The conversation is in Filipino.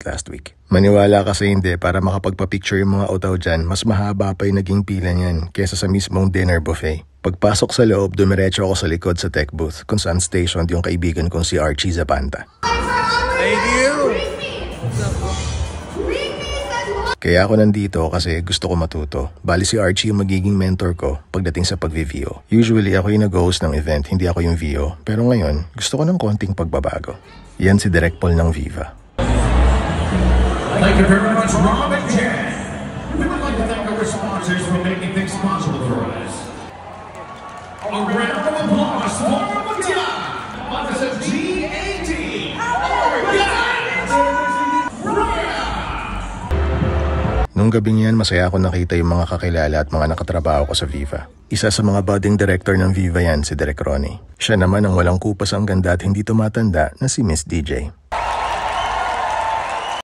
last week. Maniwala kasi hindi, para makapagpa-picture yung mga otaw dyan, mas mahaba pa yung naging pila niyan kesa sa mismong dinner buffet. Pagpasok sa loob, dumiretso ako sa likod sa tech booth kung saan stationed yung kaibigan kong si Archie Zapanta. Thank you! Kaya ako nandito kasi gusto ko matuto. Bali si Archie yung magiging mentor ko pagdating sa pag-VO. Usually ako yung nag-host ng event, hindi ako yung VO. Pero ngayon, gusto ko ng konting pagbabago. Yan si Direk Paul ng Viva. Thank you very much, Rob and Jen. We would like to thank our sponsors for making things possible for us. A round of applause for Madonna, Officer G-A-D, our guide, Rhea. Nung gabing yan, masaya ako nakita yung mga kakilala at mga nakatrabaho ko sa Viva. Isa sa mga budding director ng Viva yan, si Direk Ronnie. Siya naman ang walang kupas ang ganda at hindi tumatanda na si Miss DJ.